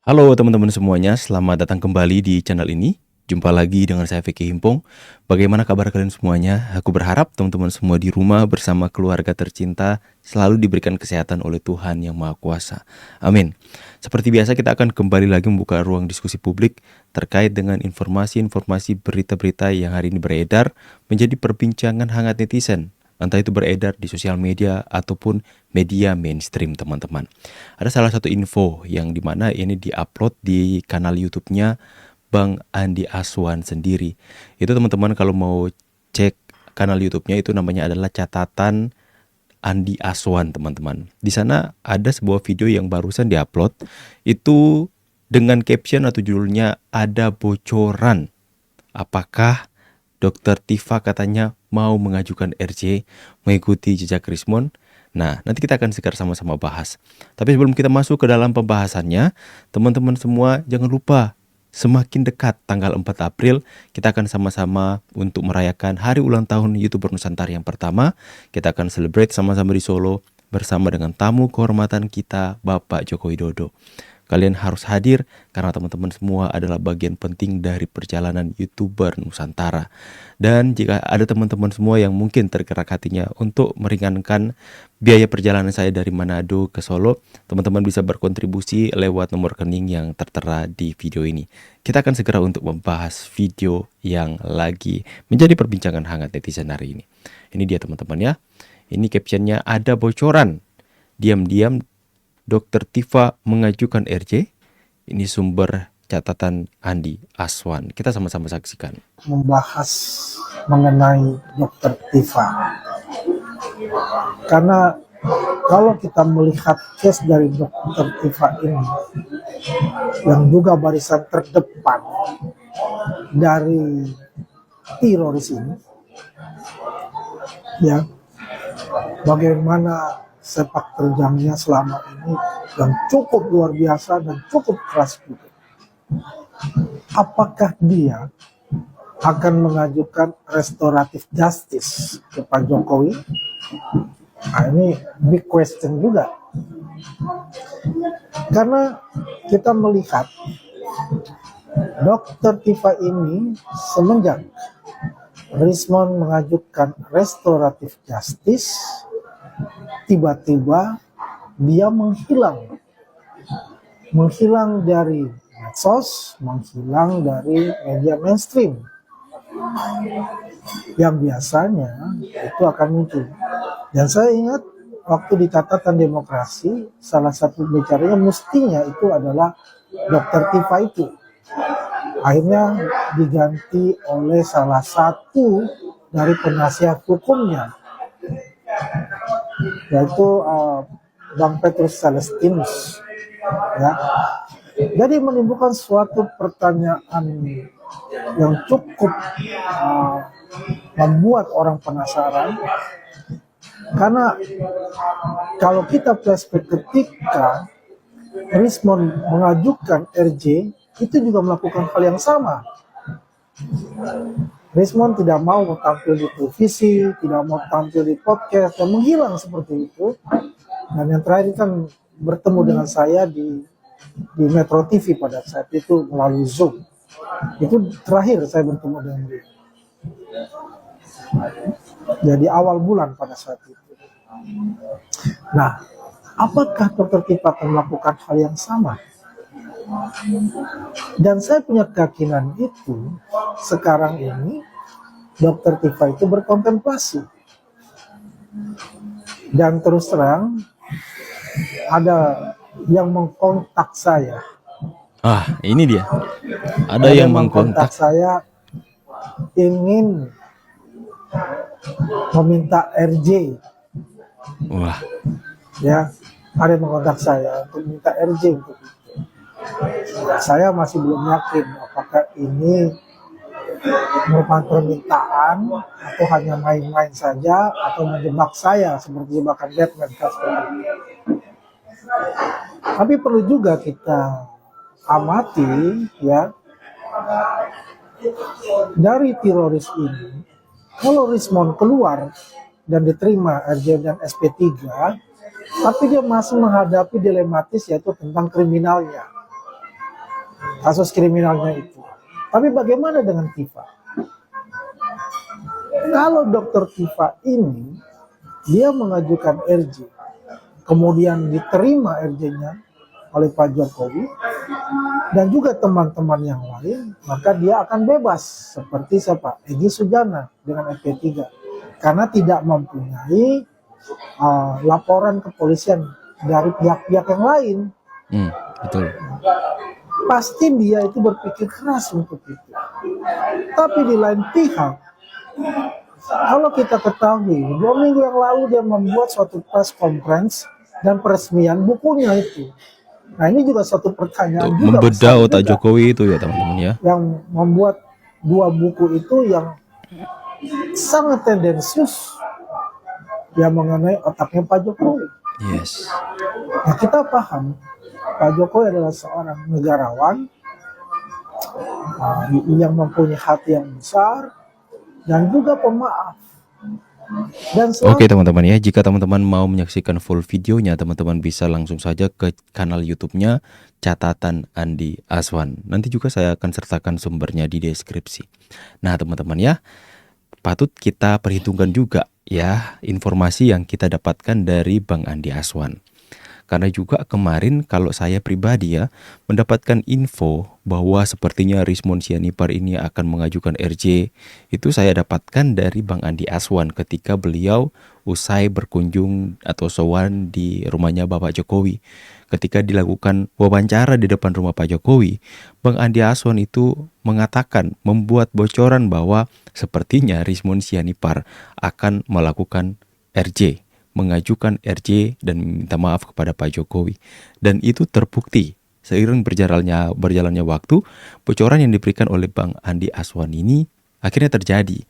Halo teman-teman semuanya, selamat datang kembali di channel ini. Jumpa lagi dengan saya Vicky Himpong. Bagaimana kabar kalian semuanya? Aku berharap teman-teman semua di rumah bersama keluarga tercinta selalu diberikan kesehatan oleh Tuhan Yang Maha Kuasa. Amin. Seperti biasa kita akan kembali lagi membuka ruang diskusi publik terkait dengan informasi-informasi berita-berita yang hari ini beredar menjadi perbincangan hangat netizen. Entah itu beredar di sosial media ataupun media mainstream teman-teman. Ada salah satu info yang dimana ini diupload di kanal YouTube-nya Bang Andi Aswan sendiri. Itu teman-teman kalau mau cek kanal YouTube-nya itu namanya adalah catatan Andi Aswan teman-teman. Di sana ada sebuah video yang barusan diupload itu dengan caption atau judulnya ada bocoran. Apakah Dokter Tifa katanya mau mengajukan RJ mengikuti jejak Rismon? Nah, nanti kita akan sama-sama bahas. Tapi sebelum kita masuk ke dalam pembahasannya, teman-teman semua jangan lupa semakin dekat tanggal 4 April, kita akan sama-sama untuk merayakan hari ulang tahun YouTuber Nusantara yang pertama. Kita akan celebrate sama-sama di Solo bersama dengan tamu kehormatan kita, Bapak Joko Widodo. Kalian harus hadir karena teman-teman semua adalah bagian penting dari perjalanan YouTuber Nusantara. Dan jika ada teman-teman semua yang mungkin tergerak hatinya untuk meringankan biaya perjalanan saya dari Manado ke Solo, teman-teman bisa berkontribusi lewat nomor rekening yang tertera di video ini. Kita akan segera untuk membahas video yang lagi menjadi perbincangan hangat netizen hari ini. Ini dia teman-teman ya. Ini captionnya ada bocoran. Diam-diam Dokter Tifa mengajukan RJ. Ini sumber catatan Andi Aswan. Kita sama-sama saksikan. Membahas mengenai Dokter Tifa. Karena kalau kita melihat case dari Dokter Tifa ini, yang juga barisan terdepan dari teroris ini, ya, bagaimana sepak terjangnya selama ini yang cukup luar biasa dan cukup keras juga. Apakah dia akan mengajukan restoratif justice ke Pak Jokowi? Nah, ini big question juga. Karena kita melihat Dokter Tifa ini semenjak Rismon mengajukan restoratif justice, tiba-tiba dia menghilang dari medsos, menghilang dari media mainstream yang biasanya itu akan muncul. Dan saya ingat waktu di catatan demokrasi, salah satu bicaranya mestinya itu adalah Dokter Tifa itu. Akhirnya diganti oleh salah satu dari penasihat hukumnya, yaitu Bang Petrus Celestinus. Ya. Jadi menimbulkan suatu pertanyaan yang cukup membuat orang penasaran. Karena kalau kita flashback ketika Rismon mengajukan RJ, itu juga melakukan hal yang sama. Rismon tidak mau tampil di televisi, tidak mau tampil di podcast, dan menghilang seperti itu. Dan yang terakhir kan bertemu dengan saya di Metro TV pada saat itu melalui Zoom. Itu terakhir saya bertemu dengan dia. Jadi awal bulan pada saat itu. Nah, apakah Dokter Tifa akan melakukan hal yang sama? Dan saya punya keyakinan itu, sekarang ini Dokter Tifa itu berkontemplasi. Dan terus terang, ada yang mengkontak saya. Ini dia. Ada yang mengkontak saya ingin meminta RJ. Wah. Ya, ada yang mengkontak saya untuk minta RJ untuk itu. Saya masih belum yakin apakah ini merupakan permintaan atau hanya main-main saja atau menjebak saya seperti jebakan Batman seperti itu. Tapi perlu juga kita amati ya, dari teroris ini, kalau Rismon keluar dan diterima RJ dan SP3, tapi dia masih menghadapi dilematis yaitu tentang kriminalnya. kasus kriminalnya itu. Tapi bagaimana dengan Tifa? Kalau dokter Tifa ini dia mengajukan RJ, kemudian diterima RJ-nya oleh Pak Jokowi dan juga teman-teman yang lain, maka dia akan bebas seperti siapa? Egy Sujana dengan MP3 karena tidak mempunyai laporan kepolisian dari pihak-pihak yang lain. Betul. Pasti dia itu berpikir keras untuk itu. Tapi di lain pihak, kalau kita ketahui 2 minggu yang lalu dia membuat suatu press conference dan peresmian bukunya itu. Nah ini juga suatu pertanyaan Untuk juga membedah besar otak juga, Jokowi itu ya teman-teman ya. yang membuat 2 buku itu yang sangat tendensius yang mengenai otaknya Pak Jokowi. Yes. Nah kita paham Pak Jokowi adalah seorang negarawan yang mempunyai hati yang besar dan juga pemaaf. Dan Oke teman-teman ya, jika teman-teman mau menyaksikan full videonya, teman-teman bisa langsung saja ke kanal YouTube-nya Catatan Andi Aswan. Nanti juga saya akan sertakan sumbernya di deskripsi. Nah teman-teman ya, patut kita perhitungkan juga ya informasi yang kita dapatkan dari Bang Andi Aswan. Karena juga kemarin kalau saya pribadi ya mendapatkan info bahwa sepertinya Rizmon Sianipar ini akan mengajukan RJ, itu saya dapatkan dari Bang Andi Aswan ketika beliau usai berkunjung atau sowan di rumahnya Bapak Jokowi. Ketika dilakukan wawancara di depan rumah Pak Jokowi, Bang Andi Aswan itu mengatakan, membuat bocoran bahwa sepertinya Rizmon Sianipar akan melakukan RJ, mengajukan RJ dan minta maaf kepada Pak Jokowi. Dan itu terbukti seiring berjalannya waktu, bocoran yang diberikan oleh Bang Andi Aswan ini akhirnya terjadi.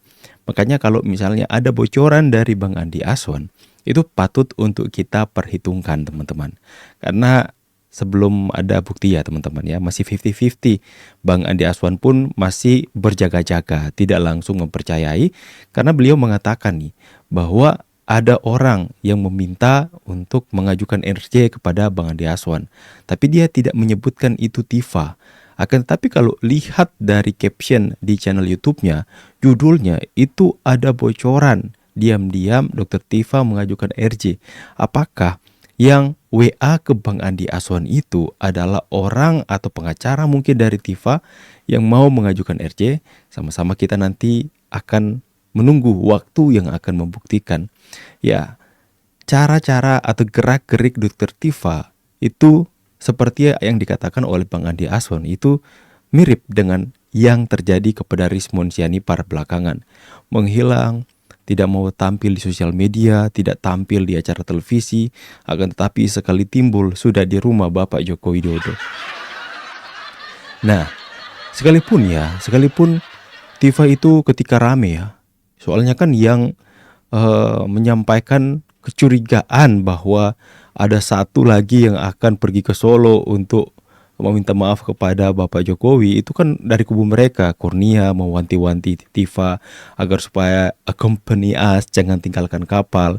Makanya kalau misalnya ada bocoran dari Bang Andi Aswan, itu patut untuk kita perhitungkan teman-teman. Karena sebelum ada bukti ya teman-teman ya, masih 50-50. Bang Andi Aswan pun masih berjaga-jaga, tidak langsung mempercayai, karena beliau mengatakan nih bahwa ada orang yang meminta untuk mengajukan RJ kepada Bang Andi Aswan. Tapi dia tidak menyebutkan itu Tifa. Akan tetapi kalau lihat dari caption di channel YouTube-nya, judulnya itu ada bocoran. Diam-diam Dr. Tifa mengajukan RJ. Apakah yang WA ke Bang Andi Aswan itu adalah orang atau pengacara mungkin dari Tifa yang mau mengajukan RJ? Sama-sama kita nanti akan menunggu waktu yang akan membuktikan. Ya, cara-cara atau gerak-gerik Dr. Tifa itu seperti yang dikatakan oleh Bang Andi Aswan itu mirip dengan yang terjadi kepada Rizmon Sianipar belakangan. Menghilang, tidak mau tampil di sosial media, tidak tampil di acara televisi, akan tetapi sekali timbul sudah di rumah Bapak Joko Widodo. Nah, sekalipun Tifa itu ketika rame ya, soalnya kan yang menyampaikan kecurigaan bahwa ada satu lagi yang akan pergi ke Solo untuk meminta maaf kepada Bapak Jokowi, itu kan dari kubu mereka. Kurnia mewanti-wanti Tifa agar supaya accompany us, jangan tinggalkan kapal.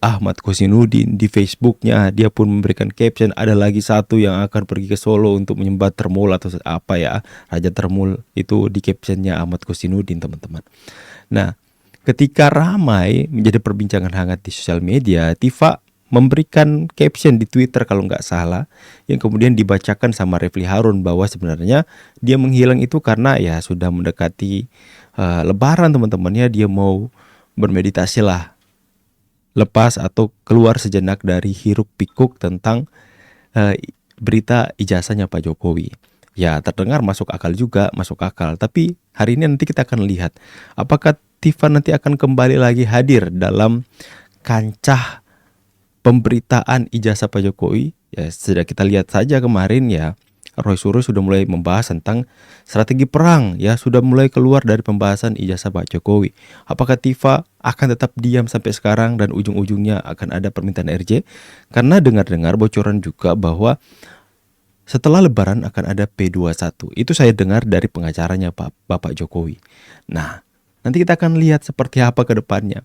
Ahmad Kosinudin di Facebooknya dia pun memberikan caption, ada lagi satu yang akan pergi ke Solo untuk menyembah Termul atau apa ya, Raja Termul, itu di captionnya Ahmad Kosinudin teman-teman. Nah, ketika ramai menjadi perbincangan hangat di sosial media, Tifa memberikan caption di Twitter kalau nggak salah, yang kemudian dibacakan sama Refli Harun bahwa sebenarnya dia menghilang itu karena ya sudah mendekati Lebaran teman-temannya, dia mau bermeditasi lah, lepas atau keluar sejenak dari hiruk pikuk tentang berita ijazahnya Pak Jokowi. Ya terdengar masuk akal juga, masuk akal. Tapi hari ini nanti kita akan lihat apakah Tifa nanti akan kembali lagi hadir dalam kancah pemberitaan ijazah Pak Jokowi. Ya sudah kita lihat saja kemarin ya, Roy Suryo sudah mulai membahas tentang strategi perang ya, sudah mulai keluar dari pembahasan ijazah Pak Jokowi. Apakah Tifa akan tetap diam sampai sekarang dan ujung-ujungnya akan ada permintaan RJ? Karena dengar-dengar bocoran juga bahwa setelah Lebaran akan ada P21. Itu saya dengar dari pengacaranya Bapak Jokowi. Nah, nanti kita akan lihat seperti apa ke depannya.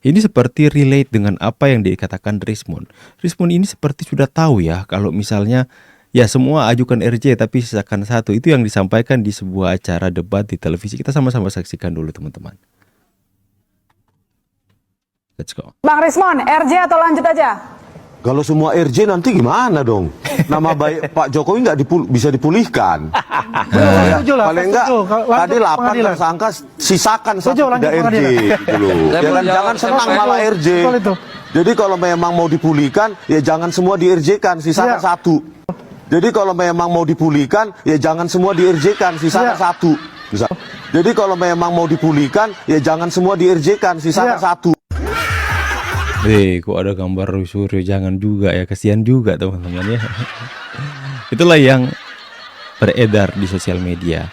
Ini seperti relate dengan apa yang dikatakan Rizmon. Rizmon ini seperti sudah tahu ya kalau misalnya Ya semua ajukan RJ tapi sisakan satu. Itu yang disampaikan di sebuah acara debat di televisi. Kita sama-sama saksikan dulu teman-teman. Let's go. Bang Rismon, RJ atau lanjut aja? Kalau semua RJ nanti gimana dong? Nama baik Pak Jokowi nggak bisa dipulihkan. Setuju lah, Paling setuju. enggak Lanjut tadi 8 pengadilan. tersangka sisakan Setuju, satu lanjut tidak RJ pengadilan. gitu loh. Saya Ya mau kan, jawab, jangan saya senang mau malah jawab. RJ. Betul itu. Jadi kalau memang mau dipulihkan ya jangan semua di RJ-kan, sisakan Iya. satu. Jadi kalau memang mau dipulihkan ya jangan semua di RJ-kan, sisakan Iya. satu. Jadi kalau memang mau dipulihkan ya jangan semua di RJ-kan, sisakan Iya. satu. Kok ada gambar Roy Suryo? Jangan juga ya, kasihan juga teman-teman ya. Itulah yang beredar di sosial media.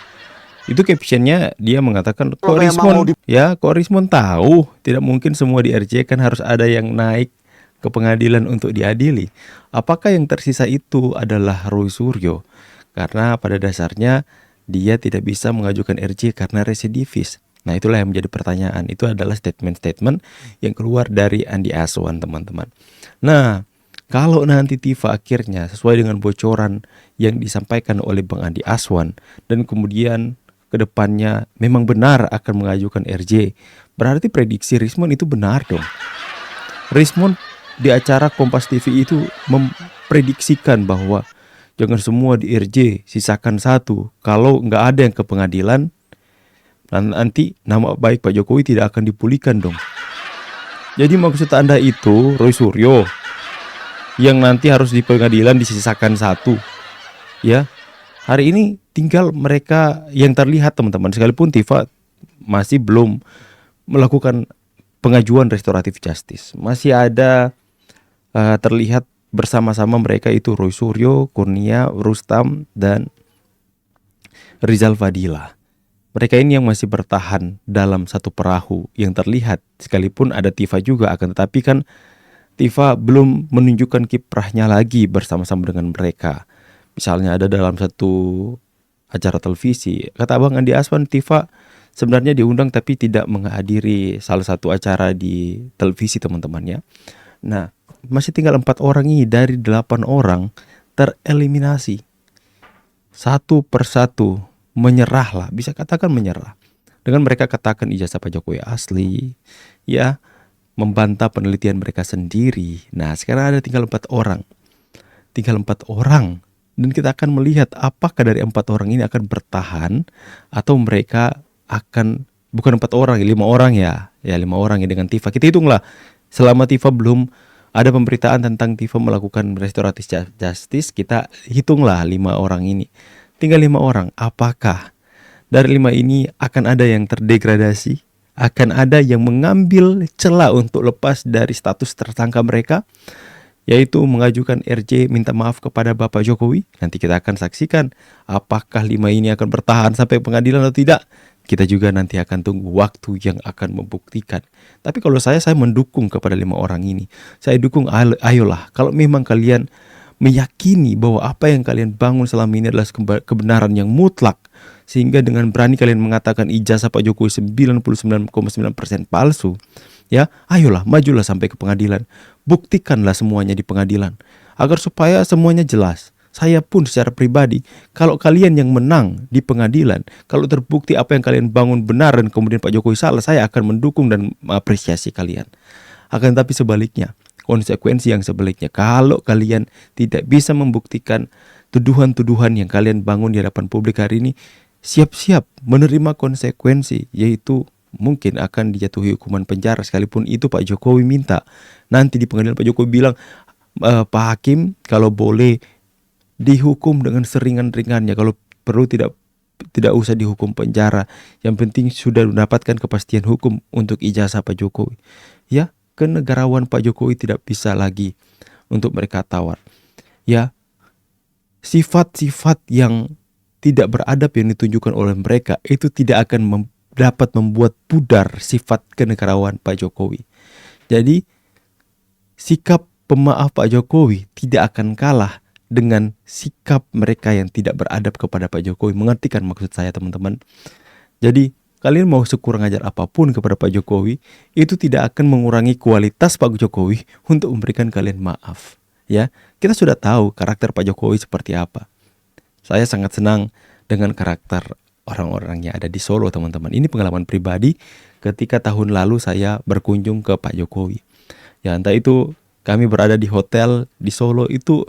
Itu captionnya dia mengatakan, kok Kalau memang Rismon, mau kok Rismon tahu tidak mungkin semua di RJ, kan harus ada yang naik ke pengadilan untuk diadili. Apakah yang tersisa itu adalah Roy Suryo? Karena pada dasarnya dia tidak bisa mengajukan RJ karena residivis. Nah itulah yang menjadi pertanyaan. Itu adalah statement-statement yang keluar dari Andi Aswan teman-teman. Nah kalau nanti Tifa akhirnya sesuai dengan bocoran yang disampaikan oleh Bang Andi Aswan dan kemudian kedepannya memang benar akan mengajukan RJ, berarti prediksi Rismon itu benar dong. Rismon di acara Kompas TV itu memprediksikan bahwa jangan semua di RJ, sisakan satu. Kalau nggak ada yang ke pengadilan, nanti nama baik Pak Jokowi tidak akan dipulihkan dong. Jadi maksud Anda itu Roy Suryo yang nanti harus di pengadilan disisakan satu. Ya, hari ini tinggal mereka yang terlihat teman-teman. Sekalipun Tifa masih belum melakukan pengajuan restoratif justice, masih ada terlihat bersama-sama mereka itu Roy Suryo, Kurnia, Rustam, dan Rizal Fadila. Mereka ini yang masih bertahan dalam satu perahu yang terlihat, sekalipun ada Tifa juga, akan tetapi kan Tifa belum menunjukkan kiprahnya lagi bersama-sama dengan mereka. Misalnya ada dalam satu acara televisi, kata Abang Andi Aswan, Tifa sebenarnya diundang tapi tidak menghadiri salah satu acara di televisi teman-temannya. Nah, masih tinggal 4 orang ini dari 8 orang tereliminasi. Satu persatu menyerahlah, bisa katakan menyerah. Dengan mereka katakan ijazah Pak Jokowi asli, ya, membantah penelitian mereka sendiri. Nah, sekarang ada tinggal 4 orang. Tinggal 4 orang. Dan kita akan melihat apakah dari 4 orang ini akan bertahan atau mereka akan, bukan 4 orang, 5 orang ya. Ya 5 orang ya dengan Tifa. Kita hitunglah selama Tifa belum ada pemberitaan tentang Tifa melakukan restoratif justice, kita hitunglah 5 orang ini. Tinggal 5 orang. Apakah dari 5 ini akan ada yang terdegradasi? Akan ada yang mengambil celah untuk lepas dari status tersangka mereka, yaitu mengajukan RJ minta maaf kepada Bapak Jokowi? Nanti kita akan saksikan apakah 5 ini akan bertahan sampai pengadilan atau tidak. Kita juga nanti akan tunggu waktu yang akan membuktikan. Tapi kalau saya mendukung kepada 5 orang ini. Saya dukung, ayolah, kalau memang kalian meyakini bahwa apa yang kalian bangun selama ini adalah kebenaran yang mutlak, sehingga dengan berani kalian mengatakan ijazah Pak Jokowi 99,9% palsu, ya, ayolah, majulah sampai ke pengadilan. Buktikanlah semuanya di pengadilan agar supaya semuanya jelas. Saya pun secara pribadi, kalau kalian yang menang di pengadilan, kalau terbukti apa yang kalian bangun benar dan kemudian Pak Jokowi salah, saya akan mendukung dan mengapresiasi kalian. Akan tapi sebaliknya, konsekuensi yang sebaliknya, kalau kalian tidak bisa membuktikan tuduhan-tuduhan yang kalian bangun di hadapan publik hari ini, siap-siap menerima konsekuensi, yaitu mungkin akan dijatuhi hukuman penjara, sekalipun itu Pak Jokowi minta. Nanti di pengadilan Pak Jokowi bilang, Pak Hakim kalau boleh dihukum dengan seringan-ringannya, kalau perlu tidak usah dihukum penjara, yang penting sudah mendapatkan kepastian hukum untuk ijazah Pak Jokowi. Ya, kenegarawan Pak Jokowi tidak bisa lagi untuk mereka tawar. Ya, sifat-sifat yang tidak beradab yang ditunjukkan oleh mereka itu tidak akan dapat membuat pudar sifat kenegarawan Pak Jokowi. Jadi sikap pemaaf Pak Jokowi tidak akan kalah dengan sikap mereka yang tidak beradab kepada Pak Jokowi. Mengerti kan maksud saya teman-teman? Jadi kalian mau sekurang ajar apapun kepada Pak Jokowi, itu tidak akan mengurangi kualitas Pak Jokowi untuk memberikan kalian maaf. ya, kita sudah tahu karakter Pak Jokowi seperti apa. Saya sangat senang dengan karakter orang-orang yang ada di Solo, teman-teman. Ini pengalaman pribadi ketika tahun lalu saya berkunjung ke Pak Jokowi. Ya, entah itu kami berada di hotel di Solo itu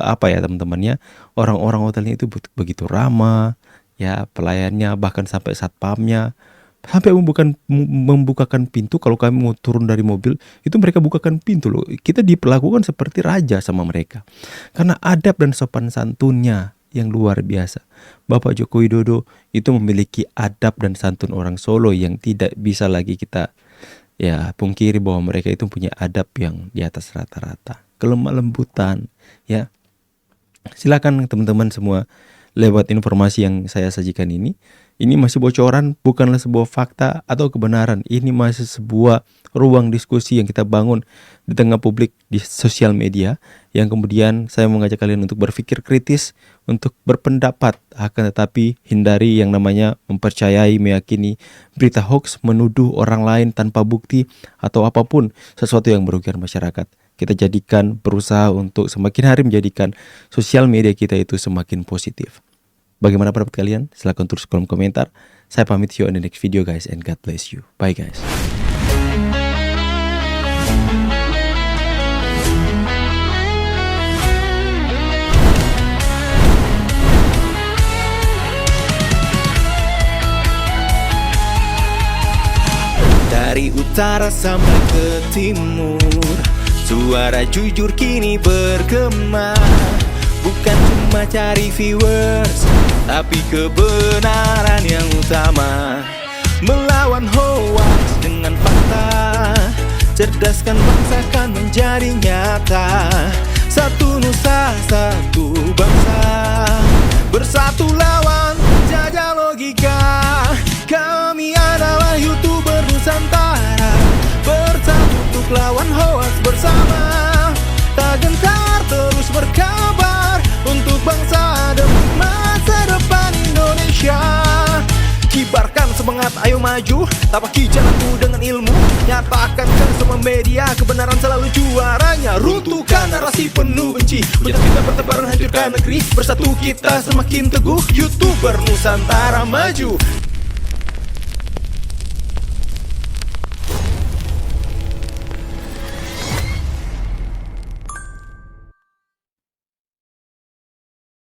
apa ya teman-temannya, orang-orang hotelnya itu begitu ramah, ya, pelayannya bahkan sampai satpamnya sampai membukakan pintu kalau kami mau turun dari mobil itu mereka bukakan pintu loh. Kita diperlakukan seperti raja sama mereka karena adab dan sopan santunnya yang luar biasa. Bapak Joko Widodo itu memiliki adab dan santun orang Solo yang tidak bisa lagi kita ya pungkiri bahwa mereka itu punya adab yang di atas rata-rata, kelemah lembutan, ya. Silakan teman-teman semua lewat informasi yang saya sajikan ini masih bocoran, bukanlah sebuah fakta atau kebenaran. Ini masih sebuah ruang diskusi yang kita bangun di tengah publik di sosial media, yang kemudian saya mengajak kalian untuk berpikir kritis, untuk berpendapat, akan tetapi hindari yang namanya mempercayai, meyakini berita hoax, menuduh orang lain tanpa bukti atau apapun sesuatu yang merugikan masyarakat. Kita jadikan, berusaha untuk semakin hari menjadikan sosial media kita itu semakin positif. Bagaimana pendapat kalian? Silahkan tulis kolom komentar. Saya pamit, see you on the next video guys, and God bless you. Bye guys. Dari utara sampai ke timur, suara jujur kini bergema. Bukan cuma cari viewers, tapi kebenaran yang utama. Melawan hoax dengan fakta, cerdaskan bangsa kan menjadi nyata. Satu nusa, satu bangsa, bersatu lawan jajah logika. Kami adalah YouTuber Nusantara, bersatu untuk lawan hoax bersama. Tak gentar terus berkabar untuk bangsa demi masa depan Indonesia. Kibarkan semangat, ayo maju, tapaki jalanku dengan ilmu. Nyatakan ke semua media, kebenaran selalu juaranya. Runtuhkan narasi penuh benci, hujat kita bertebaran hancurkan negeri. Bersatu kita semakin teguh, YouTuber Nusantara maju.